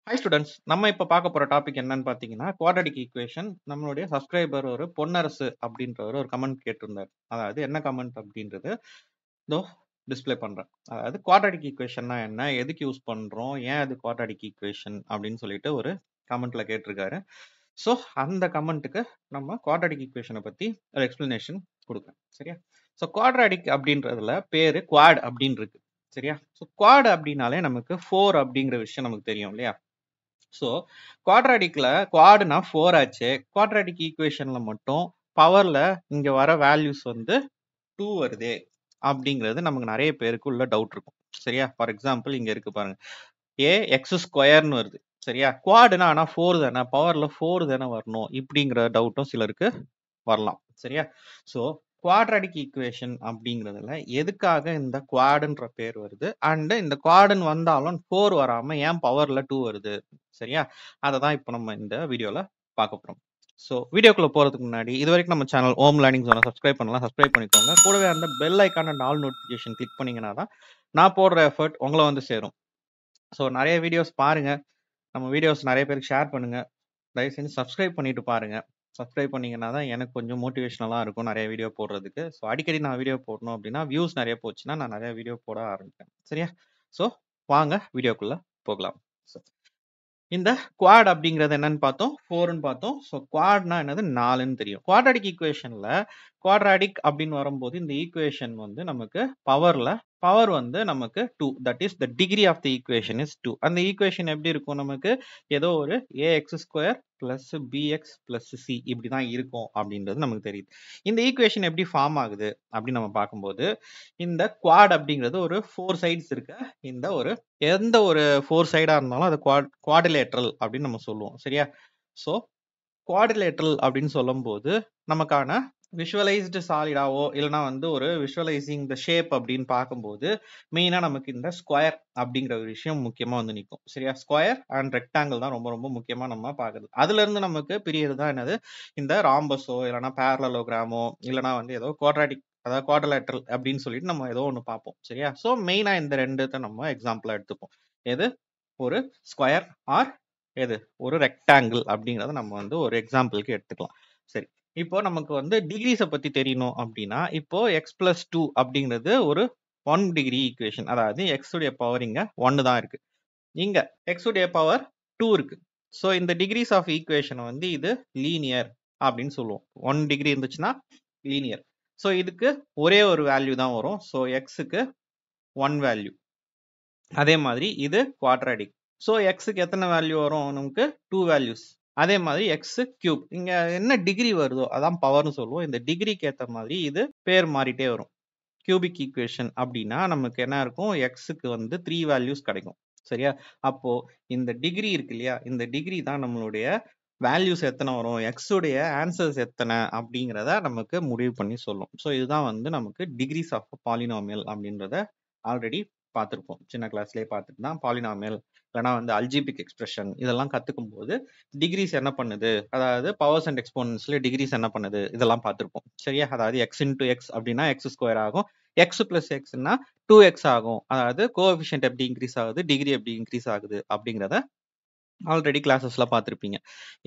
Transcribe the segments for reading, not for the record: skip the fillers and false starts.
Hi students, நம்ம இப்போ பார்க்க போகிற டாபிக் என்னன்னு பார்த்தீங்கன்னா குவாட்ரடிக் ஈக்குவேஷன். நம்மளுடைய சப்ஸ்கிரைபர் ஒரு பொன்னரசு அப்படின்றவர் ஒரு கமெண்ட் கேட்டிருந்தார். அதாவது என்ன கமெண்ட் அப்படின்றது இதோ டிஸ்ப்ளே பண்ணுறேன். அதாவது குவாட்ரடிக் ஈக்குவேஷன்னா என்ன, எதுக்கு யூஸ் பண்ணுறோம், ஏன் அது குவாட்ரடிக் ஈக்குவேஷன் அப்படின்னு சொல்லிட்டு ஒரு கமெண்ட்ல கேட்டிருக்காரு. ஸோ அந்த கமெண்ட்டுக்கு நம்ம குவாட்ரடிக் ஈக்குவேஷனை பற்றி ஒரு எக்ஸ்பிளனேஷன் கொடுக்குறேன். சரியா? ஸோ குவாட்ரடிக் அப்படின்றதுல பேர் குவாட் அப்படின்னு இருக்கு. சரியா? ஸோ குவாட் அப்படின்னாலே நமக்கு 4 அப்படிங்கிற விஷயம் நமக்கு தெரியும் இல்லையா? ஸோ குவாட்ராடிக்ல குவாடுனா 4 ஆச்சு. குவாட்ராடிக் ஈக்குவேஷன்ல மட்டும் பவர்ல இங்க வர வேல்யூஸ் வந்து 2 வருதே அப்படிங்கிறது நமக்கு நிறைய பேருக்கு உள்ள டவுட் இருக்கும். சரியா? ஃபார் எக்ஸாம்பிள் இங்க இருக்கு பாருங்க, ஏ எக்ஸ் ஸ்கொயர்னு வருது. சரியா? குவாடுனா ஆனா 4 தானே, பவர்ல 4 தானே வரணும், இப்படிங்கிற டவுட்டும் சிலருக்கு வரலாம். சரியா? ஸோ குவாட்ராடிக் ஈக்குவேஷன் அப்படிங்கிறதுல எதுக்காக இந்த குவாடுன்ற பேர் வருது, அண்ட் இந்த குவாடுன்னு வந்தாலும் 4 வராம ஏன் பவர்ல 2 வருது. சரியா? அதை தான் இப்போ நம்ம இந்த வீடியோல பார்க்க போறோம். ஸோ வீடியோக்குள்ள போறதுக்கு முன்னாடி இது வரைக்கும் நம்ம சேனல் ஹோம் லேர்னிங் ஜோனை சப்ஸ்கிரைப் பண்ணலாம், சப்ஸ்கிரைப் பண்ணிக்கோங்க. கூடவே அந்த bell icon and all notification click பண்ணீங்கன்னா தான் நான் போடுற எஃபர்ட் உங்களை வந்து சேரும். ஸோ நிறைய வீடியோஸ் பாருங்க, நம்ம வீடியோஸ் நிறைய பேருக்கு ஷேர் பண்ணுங்க. தயவு செஞ்சு சப்ஸ்கிரைப் பண்ணிட்டு பாருங்க. சப்ஸ்கிரைப் பண்ணீங்கன்னா தான் எனக்கு கொஞ்சம் மோட்டிவேஷனலாக இருக்கும் நிறைய வீடியோ போடுறதுக்கு. ஸோ அடிக்கடி நான் வீடியோ போடணும் அப்படின்னா வியூஸ் நிறைய போச்சுன்னா நான் நிறைய வீடியோ போட ஆரம்பிப்பேன். சரியா? ஸோ வாங்க வீடியோக்குள்ள போகலாம். So, இந்த குவாட் அப்படிங்கிறது என்னன்னு பார்த்தோம், 4ன்னு பார்த்தோம். ஸோ குவாட்னா என்னது, 4ன்னு தெரியும். குவாட்ராடிக் ஈக்குவேஷன்ல குவாட்ராடிக் அப்படின்னு வரும்போது இந்த ஈக்குவேஷன் வந்து நமக்கு பவர் வந்து நமக்கு 2, that is the degree of the equation is 2. அந்த ஈக்குவேஷன் எப்படி இருக்கும், நமக்கு ஏதோ ஒரு a x square plus b x plus c இப்படி தான் இருக்கும் அப்படின்றது நமக்கு தெரியுது. இந்த ஈக்குவேஷன் எப்படி ஃபார்ம் ஆகுது அப்படின்னு நம்ம பார்க்கும்போது, இந்த குவாட் அப்படிங்கிறது ஒரு 4 சைட்ஸ் இருக்கு. இந்த ஒரு எந்த ஒரு 4 சைடா இருந்தாலும் அது குவாடிலேட்ரல் அப்படின்னு நம்ம சொல்லுவோம். சரியா? ஸோ குவாடிலேட்ரல் அப்படின்னு சொல்லும்போது நமக்கான விஷுவலைஸ்டு சாலிடாவோ இல்லைனா வந்து ஒரு விஷுவலைசிங் த ஷேப் அப்படின்னு பார்க்கும்போது மெயினா நமக்கு இந்த ஸ்கொயர் அப்படிங்கிற ஒரு விஷயம் முக்கியமா வந்து நிற்கும். சரியா? ஸ்கொயர் அண்ட் ரெக்டாங்கிள் தான் ரொம்ப ரொம்ப முக்கியமா நம்ம பார்க்குறது. அதுல இருந்து நமக்கு பிரியறது தான் என்னது, இந்த ராம்பஸோ இல்லைனா பேரலோகிராமோ இல்லைனா வந்து ஏதோ குவாட்ராடிக், அதாவது குவாட்ரிலேட்ரல் அப்படின்னு சொல்லிட்டு நம்ம ஏதோ ஒன்று பார்ப்போம். சரியா? ஸோ மெயினா இந்த ரெண்டுத்தை நம்ம எக்ஸாம்பிளா எடுத்துப்போம். எது ஒரு ஸ்கொயர் ஆர் எது ஒரு ரெக்டாங்கிள் அப்படிங்கறத நம்ம வந்து ஒரு எக்ஸாம்பிளுக்கு எடுத்துக்கலாம். சரி, இப்போ நமக்கு வந்து டிகிரிஸை பத்தி தெரியணும் அப்படின்னா, இப்போ எக்ஸ் பிளஸ் 2 அப்படிங்கிறது ஒரு 1 டிகிரி ஈக்குவேஷன். அதாவது எக்ஸ் உடைய பவர் இங்க 1 தான் இருக்கு, இங்க எக்ஸ் உடைய பவர் 2 இருக்கு. ஸோ இந்த டிகிரிஸ் ஆஃப் ஈக்குவேஷன் வந்து இது லீனியர் அப்படின்னு சொல்லுவோம். 1 டிகிரி இருந்துச்சுன்னா லீனியர். ஸோ இதுக்கு ஒரே ஒரு வேல்யூ தான் வரும். ஸோ எக்ஸுக்கு 1 வேல்யூ. அதே மாதிரி இது குவாட்ராடிக். ஸோ எக்ஸுக்கு எத்தனை வேல்யூ வரும், நமக்கு 2 வேல்யூஸ். அதே மாதிரி எக்ஸ் கியூப், இங்க என்ன டிகிரி வருதோ அதான் பவர்னு சொல்லுவோம். இந்த டிகிரிக்கு ஏற்ற மாதிரி இது பேர் மாறிட்டே வரும். கியூபிக் ஈக்குவேஷன் அப்படின்னா நமக்கு என்ன இருக்கும், எக்ஸுக்கு வந்து 3 வேல்யூஸ் கிடைக்கும். சரியா? அப்போ இந்த டிகிரி இருக்கு இல்லையா, இந்த டிகிரி தான் நம்மளுடைய வேல்யூஸ் எத்தனை வரும், எக்ஸ் உடைய ஆன்சர்ஸ் எத்தனை அப்படிங்கிறத நமக்கு முடிவு பண்ணி சொல்லும். ஸோ இதுதான் வந்து நமக்கு டிகிரிஸ் ஆஃப் பாலினாமியல் அப்படின்றத ஆல்ரெடி பார்த்துருப்போம். சின்ன கிளாஸ்லேயே பார்த்துட்டு தான் பாலினாமியல் இல்லைனா வந்து அல்ஜிபிக் எக்ஸ்பிரஷன் இதெல்லாம் கற்றுக்கும் போது டிகிரிஸ் என்ன பண்ணுது, அதாவது பவர்ஸ் அண்ட் எக்ஸ்போனன்ஸ்ல டிகிரிஸ் என்ன பண்ணுது இதெல்லாம் பார்த்துருப்போம். சரியா? அதாவது எக்ஸ் இன்டூ எக்ஸ் அப்படின்னா எக்ஸ் ஸ்கொயர் ஆகும், எக்ஸ் பிளஸ் எக்ஸ்னா 2x ஆகும். அதாவது கோஎஃபிஷியன்ட் எப்படி இன்க்ரீஸ் ஆகுது, டிகிரி எப்படி இன்க்ரீஸ் ஆகுது அப்படிங்கிறத ஆல்ரெடி கிளாஸஸ்ல பார்த்துருப்பீங்க.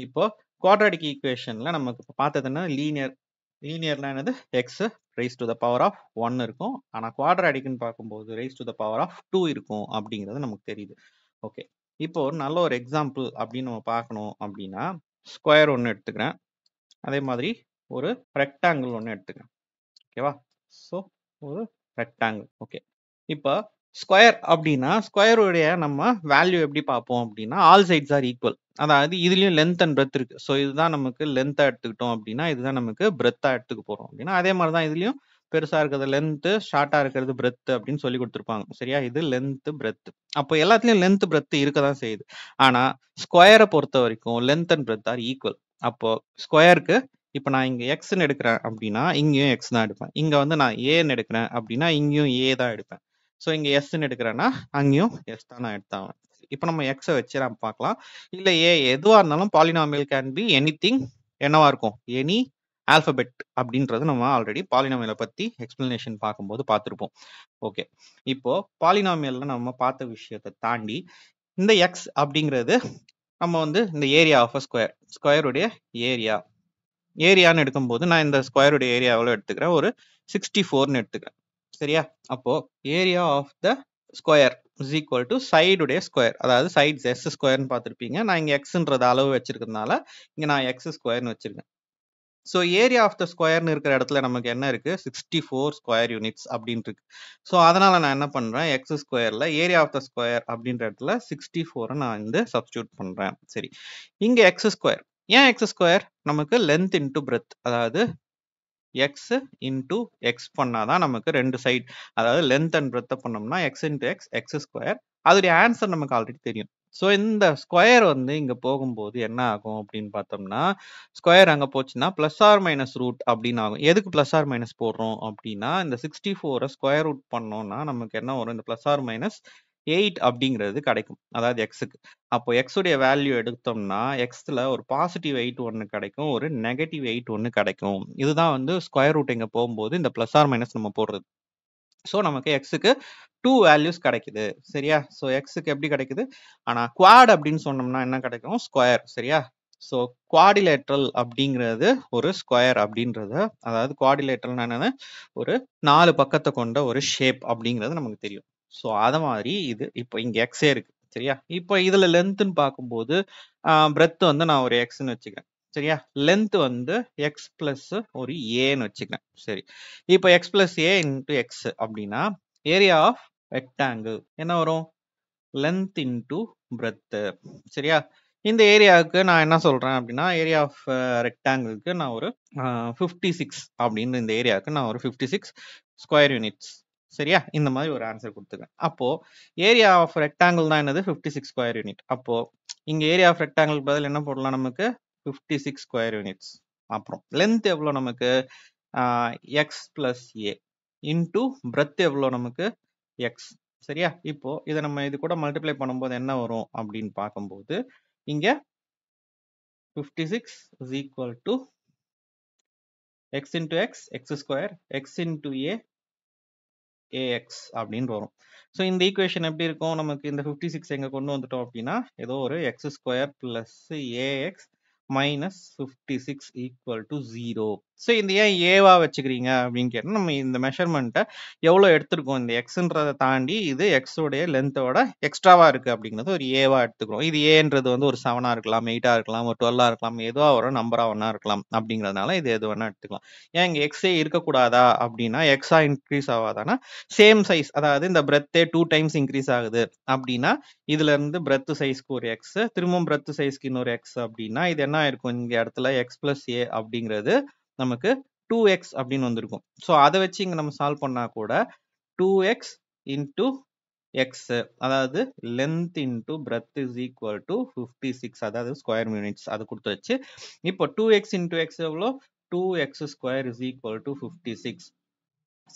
இப்போ குவாட்ராடிக் ஈக்குவேஷன்ல நமக்கு பார்த்ததுன்னா லீனியர்னா என்னது, x raise to the power of 1 இருக்கும். ஆனா குவாட்ராடிக்னு பார்க்கும்போது raise to the power of 2 இருக்கும் அப்படிங்கிறது நமக்கு தெரியுது. ஓகே, இப்போ ஒரு நல்ல ஒரு எக்ஸாம்பிள் அப்படின்னு நம்ம பார்க்கணும் அப்படின்னா ஸ்கொயர் ஒன்று எடுத்துக்கிறேன், அதே மாதிரி ஒரு ரெக்டாங்கிள் ஒன்று எடுத்துக்கிறேன். ஓகேவா? ஸோ ஒரு ரெக்டாங்கிள். ஓகே, இப்போ ஸ்கொயர் அப்படின்னா ஸ்கொயருடைய நம்ம வேல்யூ எப்படி பார்ப்போம் அப்படின்னா ஆல் சைட்ஸ் ஆர் ஈக்குவல். அதாவது இதுலயும் லென்த் அண்ட் பிரெத் இருக்கு. ஸோ இதுதான் நமக்கு லென்த்தா எடுத்துக்கிட்டோம் அப்படின்னா இதுதான் நமக்கு பிரெத்தா எடுத்துக்க போறோம் அப்படின்னா, அதே மாதிரி தான் இதுலயும் பெருசா இருக்கிறது லென்த், ஷார்ட்டா இருக்கிறது பிரெத் அப்படின்னு சொல்லி கொடுத்துருப்பாங்க. சரியா? இது லென்த் பிரெத். அப்போ எல்லாத்துலயும் லென்த் பிரெத் இருக்க தான் செய்யுது. ஆனா ஸ்கொயரை பொறுத்த வரைக்கும் length and breadth are equal. அப்போ ஸ்கொயருக்கு இப்போ நான் இங்க எக்ஸ்ன்னு எடுக்கிறேன் அப்படின்னா இங்கேயும் எக்ஸ் தான் எடுப்பேன். இங்க வந்து நான் ஏன்னு எடுக்கிறேன் அப்படின்னா இங்கேயும் ஏ தான் எடுப்பேன். ஸோ இங்க எஸ்ன்னு எடுக்கிறேன்னா அங்கேயும் எஸ் தான் நான் எடுத்தாங்க. இப்போ நம்ம எக்ஸை வச்சு நம்ம பார்க்கலாம். இல்லை ஏ எதுவாக இருந்தாலும் பாலினாமியல் கேன் பி எனிதிங், என்னவா இருக்கும், எனி ஆல்பபெட் அப்படின்றது நம்ம ஆல்ரெடி பாலினாமியலை பத்தி எக்ஸ்பிளனேஷன் பார்க்கும்போது பார்த்துருப்போம். ஓகே, இப்போ பாலினாமியல்ல நம்ம பார்த்த விஷயத்தை தாண்டி இந்த எக்ஸ் அப்படிங்கிறது நம்ம வந்து இந்த ஏரியா ஆஃப் ஸ்கொயர், ஸ்கொயருடைய ஏரியா. ஏரியான்னு எடுக்கும்போது நான் இந்த ஸ்கொயருடைய ஏரியா எவ்வளோ எடுத்துக்கிறேன், ஒரு 64ன்னு எடுத்துக்கிறேன். சரியா? அப்போ area of the square is equal to சைடுடைய ஸ்கொயர், அதாவது சைட்ஸ் எஸ் ஸ்கொயர்னு பார்த்துருப்பீங்க. நான் இங்கே எக்ஸ்ன்றது அளவு வச்சிருக்கிறதுனால இங்கே நான் எக்ஸ் ஸ்கொயர்னு வச்சிருக்கேன். ஸோ ஏரியா ஆஃப் த ஸ்கொயர்னு இருக்கிற இடத்துல நமக்கு என்ன இருக்கு, 64 ஸ்கொயர் யூனிட்ஸ் அப்படின்னு இருக்கு. ஸோ அதனால நான் என்ன பண்றேன், எக்ஸ் ஸ்கொயர்ல ஏரியா ஆஃப் த ஸ்கொயர் அப்படின்ற இடத்துல 64 நான் வந்து சப்ஸ்டியூட் பண்றேன். சரி, இங்க எக்ஸ் ஸ்கொயர். ஏன் எக்ஸ் ஸ்கொயர்? நமக்கு லென்த் இன்டு பிரெத், அதாவது எக்ஸ் இன்டு எக்ஸ் பண்ணாதான் நமக்கு ரெண்டு சைட், அதாவது லென்த் அண்ட் பிரெத் பண்ணோம்னா X into X, X square. அதோடைய ஆன்சர் நமக்கு ஆல்ரெடி தெரியும். ஸோ இந்த ஸ்கொயர் வந்து இங்க போகும்போது என்ன ஆகும் அப்படின்னு பார்த்தோம்னா, ஸ்கொயர் அங்க போச்சுன்னா பிளஸ் ஆர் மைனஸ் ரூட் அப்படின்னு ஆகும். எதுக்கு பிளஸ் ஆர் மைனஸ் போடுறோம் அப்படின்னா, இந்த 64 ஸ்கொயர் ரூட் பண்ணோம்னா நமக்கு என்ன வரும், இந்த பிளஸ் ஆர் மைனஸ் 8 அப்படிங்கிறது கிடைக்கும், அதாவது எக்ஸுக்கு. அப்போ எக்ஸ் உடைய வேல்யூ எடுத்தோம்னா எக்ஸ்ல ஒரு பாசிட்டிவ் 8 ஒன்று கிடைக்கும், ஒரு நெகட்டிவ் 8 ஒன்று கிடைக்கும். இதுதான் வந்து ஸ்கொயர் ரூட் இங்க போகும்போது இந்த பிளஸ் ஆர் மைனஸ் நம்ம போடுறது. ஸோ நமக்கு எக்ஸுக்கு 2 வேல்யூஸ் கிடைக்குது. சரியா? ஸோ எக்ஸுக்கு எப்படி கிடைக்குது? ஆனா குவாட் அப்படின்னு சொன்னோம்னா என்ன கிடைக்கும், ஸ்கொயர். சரியா? ஸோ குவாடிலேட்ரல் அப்படிங்கிறது ஒரு ஸ்கொயர் அப்படின்றது, அதாவது குவாடிலேட்ரல் என்னன்னு, ஒரு 4 பக்கத்தை கொண்ட ஒரு ஷேப் அப்படிங்கிறது நமக்கு தெரியும். ஸோ அத மாதிரி இது இப்போ இங்க எக்ஸே இருக்கு. சரியா? இப்போ இதுல லென்த்னு பார்க்கும்போது பிரெத் வந்து நான் ஒரு எக்ஸ்ன்னு வச்சுக்கிறேன். சரியா? லென்த் வந்து எக்ஸ் பிளஸ் ஒரு ஏன்னு வச்சுக்கிறேன். சரி, இப்போ X plus A into X அப்படின்னா ஏரியா ஆஃப் ரெக்டாங்கிள் என்ன வரும், லென்த் இன்டு பிரெத். சரியா? இந்த ஏரியாவுக்கு நான் என்ன சொல்றேன் அப்படின்னா, ஏரியா ஆஃப் ரெக்டாங்கிளுக்கு நான் ஒரு 56 அப்படின்னு, இந்த ஏரியாவுக்கு நான் ஒரு 56 ஸ்கொயர் யூனிட்ஸ். சரியா? இந்த மாதிரி ஒரு ஆன்சர் கொடுத்துருக்கேன். அப்போ ஏரியா ஆஃப் ரெக்டாங்கிள் தான் என்னது, 56 ஸ்கொயர் யூனிட். அப்போ இங்க ஏரியா ஆஃப் ரெக்டாங்கிள் பதில் என்ன போடலாம், நமக்கு 56 ஸ்கொயர் யூனிட்ஸ். அப்புறம் லென்த் எவ்வளோ நமக்கு, X plus A into breadth எவ்வளோ நமக்கு, எக்ஸ். சரியா? இப்போ இதை நம்ம இது கூட மல்டிப்ளை பண்ணும்போது என்ன வரும் அப்படின்னு பார்க்கும்போது, இங்க 56 is equal to x into x, x square, x into a, ax அப்படின்னு வரும். ஸோ இந்த ஈக்குவேஷன் எப்படி இருக்கும், நமக்கு இந்த 56 எங்க கொண்டு வந்துட்டோம் அப்படின்னா, ஏதோ ஒரு x square plus a x minus 56 equal to 0. So இந்த ஏன் ஏவா வச்சுக்கிறீங்க அப்படின்னு கேட்டால், நம்ம இந்த மெஷர்மெண்ட்டை எவ்வளோ எடுத்துருக்கோம், இந்த எக்ஸ்ன்றதை தாண்டி இது எக்ஸோடைய லென்த்தோட எக்ஸ்ட்ராவா இருக்கு அப்படிங்கிறது ஒரு ஏவா எடுத்துக்கிறோம். இது ஏன்றது வந்து ஒரு 7ஆ இருக்கலாம், 8ஆ இருக்கலாம், ஒரு 12ஆ இருக்கலாம், எதுவா ஒரு நம்பரா ஒன்னா இருக்கலாம். அப்படிங்கிறதுனால இது எது வேணா எடுத்துக்கலாம். ஏன் இங்க எக்ஸே இருக்கக்கூடாதா அப்படின்னா, எக்ஸா இன்க்ரீஸ் ஆகாதானா, சேம் சைஸ், அதாவது இந்த பிரெத்தே 2 டைம்ஸ் இன்க்ரீஸ் ஆகுது அப்படின்னா, இதுல இருந்து பிரெத் சைஸ்க்கு ஒரு எக்ஸ், திரும்பவும் பிரெத் சைஸ்க்கு இன்னொரு எக்ஸ் அப்படின்னா, இது என்ன ஆயிருக்கும், இங்க இடத்துல எக்ஸ் பிளஸ் ஏ அப்படிங்கிறது நமக்கு 2x அப்படின்னு வந்திருக்கும். ஸோ அதை வச்சு இங்க நம்ம சால்வ் பண்ணா கூட 2x இன்டூ எக்ஸ், அதாவது length into breadth is equal to 56, அதாவது ஸ்கொயர் யூனிட்ஸ் அது கொடுத்து வச்சு, இப்போ 2x இன்டூ எக்ஸ் எவ்வளோ, 2x square is equal to 56.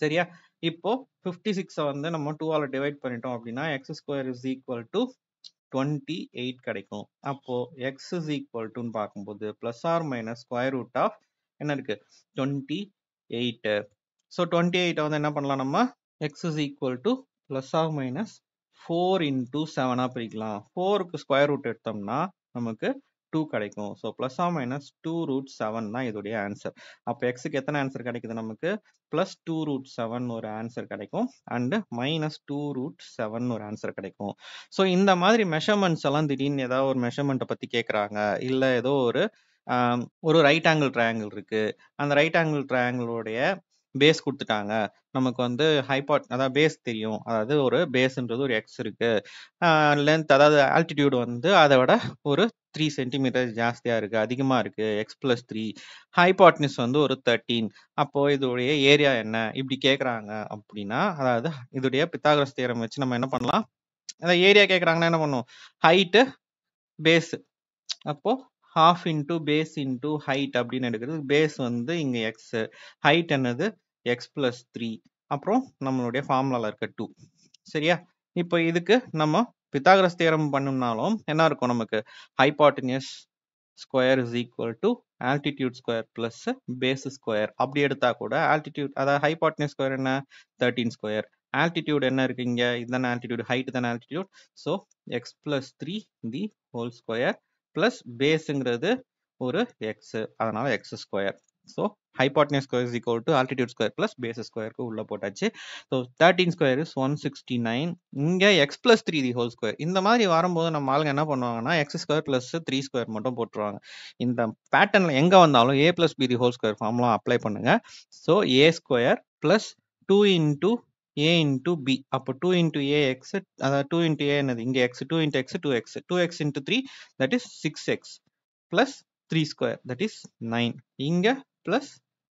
சரியா? இப்போ 56 வந்து நம்ம 2 ஆல டிவைட் பண்ணிட்டோம் அப்படின்னா X square is equal to 28 கிடைக்கும். அப்போ எக்ஸ் இஸ் ஈக்குவல் டுன்னு பார்க்கும்போது plus or minus square root of என்ன இருக்கு, 28. ஸோ 28 வந்து என்ன பண்ணலாம், நம்ம X is equal to plus or minus 4 into 7ஆ பிரிக்கலாம். 4க்கு ஸ்கொயர் ரூட் எடுத்தோம்னா நமக்கு 2 கிடைக்கும். So plus or minus 2 root 7 தான் இதோடைய ஆன்சர். அப்போ எக்ஸுக்கு எத்தனை ஆன்சர் கிடைக்குது, நமக்கு பிளஸ் 2 ரூட் 7 ஒரு ஆன்சர் கிடைக்கும், அண்ட் மைனஸ் 2 ரூட் 7 ஒரு ஆன்சர் கிடைக்கும். ஸோ இந்த மாதிரி மெஷர்மெண்ட்ஸ் எல்லாம் திடீர்னு ஏதாவது ஒரு மெஷர்மெண்ட்டை பத்தி கேட்குறாங்க, இல்லை ஏதோ ஒரு ரைட் ஆங்கிள் ட்ரையாங்கிள் இருக்கு, அந்த ரைட் ஆங்கிள் ட்ரையாங்கிளோடைய பேஸ் கொடுத்துட்டாங்க, நமக்கு வந்து ஹைபாட், அதாவது பேஸ் தெரியும், அதாவது ஒரு பேஸ்ன்றது ஒரு எக்ஸ் இருக்கு, லென்த் அதாவது ஆல்டிடியூட் வந்து அதை விட ஒரு 3 சென்டிமீட்டர் ஜாஸ்தியா இருக்கு, அதிகமா இருக்கு, எக்ஸ் பிளஸ் 3, ஹைபாட்னிஸ் வந்து ஒரு 13, அப்போ இதோடைய ஏரியா என்ன இப்படி கேட்குறாங்க அப்படின்னா, அதாவது இதோடைய பித்தாகரஸ் தியரம் வச்சு நம்ம என்ன பண்ணலாம், அந்த ஏரியா கேட்குறாங்கன்னா என்ன பண்ணும், ஹைட்டு பேஸ், அப்போ half into base into height அப்படின்னு எடுக்கிறது, பேஸ் வந்து இங்க எக்ஸ், ஹைட் என்னது எக்ஸ் பிளஸ் 3, அப்புறம் நம்மளுடைய ஃபார்முலால இருக்க 2. சரியா? இப்போ இதுக்கு நம்ம பித்தாகரஸ் தியரம் பண்ணோம்னாலும் என்ன இருக்கும், நமக்கு hypotenuse square is equal to altitude square plus base square. அப்படி எடுத்தா கூட ஆல்டிடியூட், அதாவது ஹைபாட்டனியஸ் ஸ்கொயர் என்ன 13 ஸ்கொயர், ஆல்டிடியூட் என்ன இருக்கு இங்க? இதுதானே ஆல்டிடியூட், ஹைட் தானே altitude. So X plus 3 the whole square plus பேஸுங்கிறது ஒரு எக்ஸ், அதனால X square. So hypotenuse square is equal to altitude square plus base ஸ்கொயருக்கு உள்ள போட்டாச்சு. So 13 square is 169. இங்க X plus 3 the whole square. இந்த மாதிரி வரும்போது நம்ம ஆளுங்க என்ன பண்ணுவாங்கன்னா எக்ஸ் ஸ்கொயர் பிளஸ் 3 ஸ்கொயர் மட்டும் போட்டுருவாங்க. இந்த பேட்டர்ன்ல எங்க வந்தாலும் A plus B the whole square formula apply பண்ணுங்க. So A square plus 2 into a into b. அப்போ 2 into ax, அதாவது 2 into a என்னது இங்க x, 2 into x 2x, 2x into 3 that is 6x plus 3 square that is 9. இங்க plus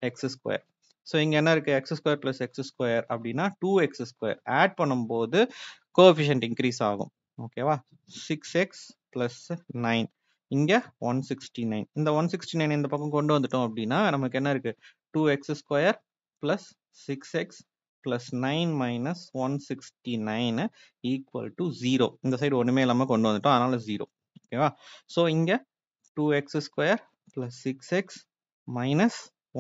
x square. So இங்க என்ன இருக்கு? x square plus x square அப்படின்னா 2x square. Add பண்ணும்போது கோஎஃபிஷியன்ட் இன்க்ரீஸ் ஆகும். ஓகேவா? 6x plus 9 இங்க 169. இந்த 169 இந்த பக்கம் கொண்டு வந்துட்டோம் அப்படின்னா நமக்கு என்ன இருக்கு? 2x square plus 6x plus 9 minus 169 equal to 0. இந்த சைடு ஒண்ணுமே இல்லாம கொண்டு வந்துட்டோம், அதனால 0. ஓகேவா? ஸோ இங்க 2x square plus 6x minus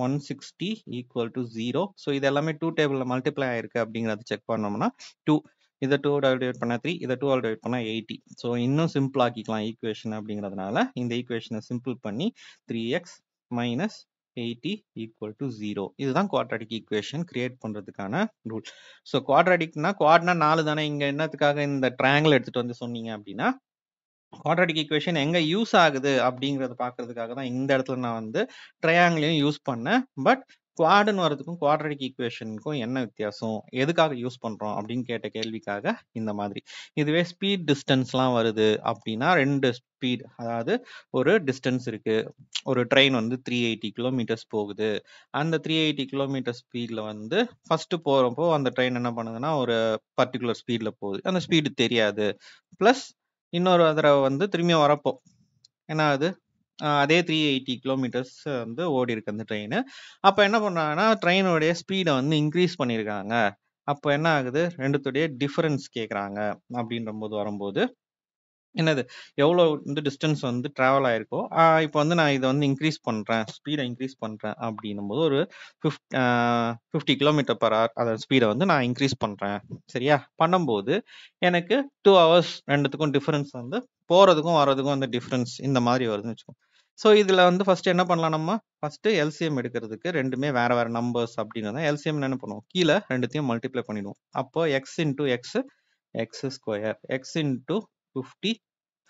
160 equal to 0. So இது எல்லாமே 2 டேபிள்ல மல்டிப்ளை ஆயிருக்கு அப்படிங்கறத செக் பண்ணோம்னா 2. இதை 2 டிவைட் பண்ணா 3, இதை 2 டிவைட் பண்ணா 80. ஸோ இன்னும் சிம்பிள் ஆக்கிக்கலாம் ஈக்குவேஷன் அப்படிங்கிறதுனால இந்த ஈக்குவேஷனை சிம்பிள் பண்ணி 3x minus 80 equal to 0. இதுதான் குவாட்ராட்டிக் ஈக்குவேஷன் கிரியேட் பண்றதுக்கான ரூல். ஸோ குவாட்ராட்டிக்னா குவாட்னா 4 தானே, இங்க என்னத்துக்காக இந்த ட்ரையாங்கிள் எடுத்துட்டு வந்து சொன்னீங்க அப்படின்னா குவாட்ராட்டிக் ஈக்குவேஷன் எங்க யூஸ் ஆகுது அப்படிங்கறத பாக்குறதுக்காக தான் இந்த இடத்துல நான் வந்து ட்ரையாங்கிளையும் யூஸ் பண்ணேன். பட் குவாடுன்னு வரதுக்கும் குவாட்ராட்டிக் ஈக்குவேஷனுக்கும் என்ன வித்தியாசம், எதுக்காக யூஸ் பண்றோம் அப்படின்னு கேட்ட கேள்விக்காக இந்த மாதிரி. இதுவே ஸ்பீட் டிஸ்டன்ஸ்லாம் வருது அப்படின்னா 2 ஸ்பீட், அதாவது ஒரு டிஸ்டன்ஸ் இருக்கு, ஒரு ட்ரெயின் வந்து 380 கிலோமீட்டர்ஸ் போகுது. அந்த 380 கிலோமீட்டர் ஸ்பீட்ல வந்து ஃபர்ஸ்ட் போறப்போ அந்த ட்ரெயின் என்ன பண்ணுதுன்னா ஒரு பர்டிகுலர் ஸ்பீட்ல போகுது, அந்த ஸ்பீடு தெரியாது. பிளஸ் இன்னொரு தடவை வந்து திரும்பியும் வரப்போ என்ன ஆகுது, அதே 380 கிலோமீட்டர்ஸ் வந்து ஓடி இருக்கு அந்த ட்ரெயின். அப்ப என்ன பண்றாங்கன்னா ட்ரெயினுடைய ஸ்பீடை வந்து இன்க்ரீஸ் பண்ணியிருக்காங்க. அப்போ என்ன ஆகுது, ரெண்டுத்துடைய டிஃபரன்ஸ் கேட்குறாங்க. அப்படின்ற போது வரும்போது என்னது, எவ்வளோ வந்து டிஸ்டன்ஸ் வந்து ட்ராவல் ஆயிருக்கோ இப்போ வந்து நான் இதை வந்து இன்க்ரீஸ் பண்ணுறேன், ஸ்பீடை இன்க்ரீஸ் பண்ணுறேன் அப்படின்னும் போது ஒரு 50 கிலோமீட்டர் பர் ஹவர் அதை ஸ்பீடை வந்து நான் இன்க்ரீஸ் பண்ணுறேன். சரியா? பண்ணும்போது எனக்கு 2 ஹவர்ஸ் ரெண்டுத்துக்கும் டிஃபரன்ஸ் வந்து போகிறதுக்கும் வர்றதுக்கும் அந்த டிஃபரன்ஸ் இந்த மாதிரி வருதுன்னு வச்சுக்கோங்க. ஸோ இதில் வந்து ஃபர்ஸ்ட் என்ன பண்ணலாம், நம்ம ஃபர்ஸ்ட் எல்சிஎம் எடுக்கிறதுக்கு ரெண்டுமே வேற வேற நம்பர்ஸ் அப்படின்னா எல்சிஎம் என்ன பண்ணுவோம், கீழே ரெண்டுத்தையும் மல்டிப்ளை பண்ணிடுவோம். அப்போ X into X X square, X into 50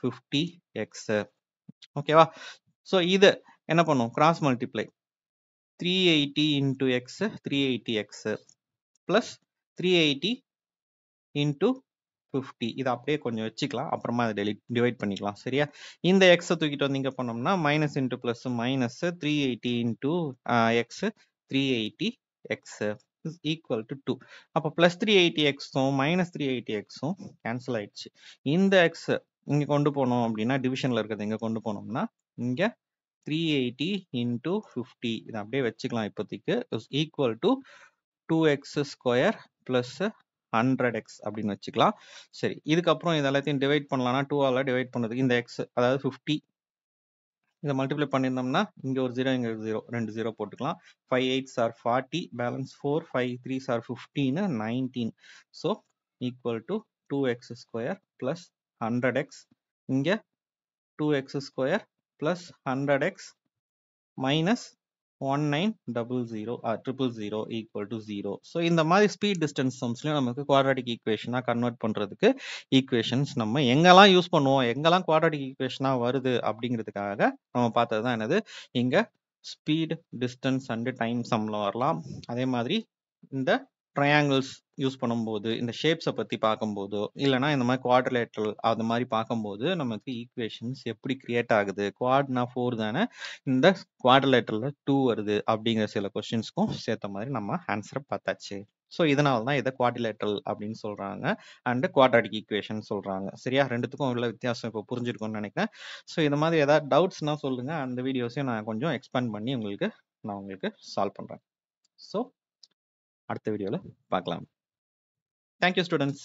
50x. ஓகேவா? ஸோ இது என்ன பண்ணும், cross multiply 380 into X 380x plus 380 into 50. இதை அப்படியே கொஞ்சம் வச்சுக்கலாம், அப்புறமா அதை டிவைட் பண்ணிக்கலாம். சரியா? இந்த எக்ஸை தூக்கிட்டு வந்து இங்க பண்ணோம்னா minus into plus minus 380 into X 380x is equal to 2. அப்போ பிளஸ் 380xும் மைனஸ் 380xும் கேன்சல் ஆயிடுச்சு. இந்த எக்ஸ் இங்க கொண்டு போனோம் அப்படின்னா டிவிஷன்ல இருக்கிறது இங்க கொண்டு போனோம்னா இங்க 380 இன்டூ 50 இதை அப்படியே வச்சுக்கலாம் இப்போதைக்கு, is equal to 2x square plus 100x அப்படின்னு வச்சுக்கலாம். சரி, இதுக்கப்புறம் இது எல்லாத்தையும் டிவைட் பண்ணலாம்னா 2ஆல டிவைட் பண்றதுக்கு இந்த x அதாவது 50 இதை மல்டிப்ளை பண்ணியிருந்தோம்னா இங்க ஒரு 0 இங்க ஒரு 0, 2 0 போட்டுக்கலாம். 5 8s are 40, balance 4, 5 3s are 15, 19. So equal to 2x square plus 100x, இங்க 2x square plus 100x minus 1900 equal to 0. So இந்த மாதிரி ஸ்பீட் டிஸ்டன்ஸ் சம்ஸ்லயும் நமக்கு குவாட்ராட்டிக் ஈக்குவேஷனா கன்வெர்ட் பண்றதுக்கு ஈக்குவேஷன்ஸ் நம்ம எங்கெல்லாம் யூஸ் பண்ணுவோம், எங்கெல்லாம் குவாட்ராட்டிக் ஈக்குவேஷனா வருது அப்படிங்கிறதுக்காக நம்ம பார்த்தது தான் என்னது, இங்க ஸ்பீட் டிஸ்டன்ஸ் அண்ட் டைம் சம்ல வரலாம். அதே மாதிரி இந்த ட்ரையாங்கிள்ஸ் யூஸ் பண்ணும்போது, இந்த ஷேப்ஸை பத்தி பார்க்கும்போதோ இல்லைனா இந்த மாதிரி குவாட்ரிலேட்டரல் அது மாதிரி பார்க்கும்போது நமக்கு ஈக்குவேஷன்ஸ் எப்படி கிரியேட் ஆகுது, குவாட்னா 4 தானே, இந்த குவாட்ரிலேட்டரல்ல 2 வருது அப்படிங்கிற சில கொஸ்டின்ஸ்க்கும் சேர்த்த மாதிரி நம்ம ஆன்சரை பார்த்தாச்சு. ஸோ இதனால தான் இதை குவாட்ரிலேட்டரல் அப்படின்னு சொல்றாங்க அண்ட் குவாட்ராட்டிக் ஈக்குவேஷன் சொல்றாங்க. சரியா? ரெண்டுத்துக்கும் உள்ள வித்தியாசம் இப்போ புரிஞ்சிருக்கும்னு நினைக்கிறேன். ஸோ இந்த மாதிரி ஏதாவது டவுட்ஸ்னா சொல்லுங்க, அந்த வீடியோஸையும் நான் கொஞ்சம் எக்ஸ்பேண்ட் பண்ணி நான் உங்களுக்கு சால்வ் பண்றேன். ஸோ அடுத்த வீடியோல பார்க்கலாம். Thank you students.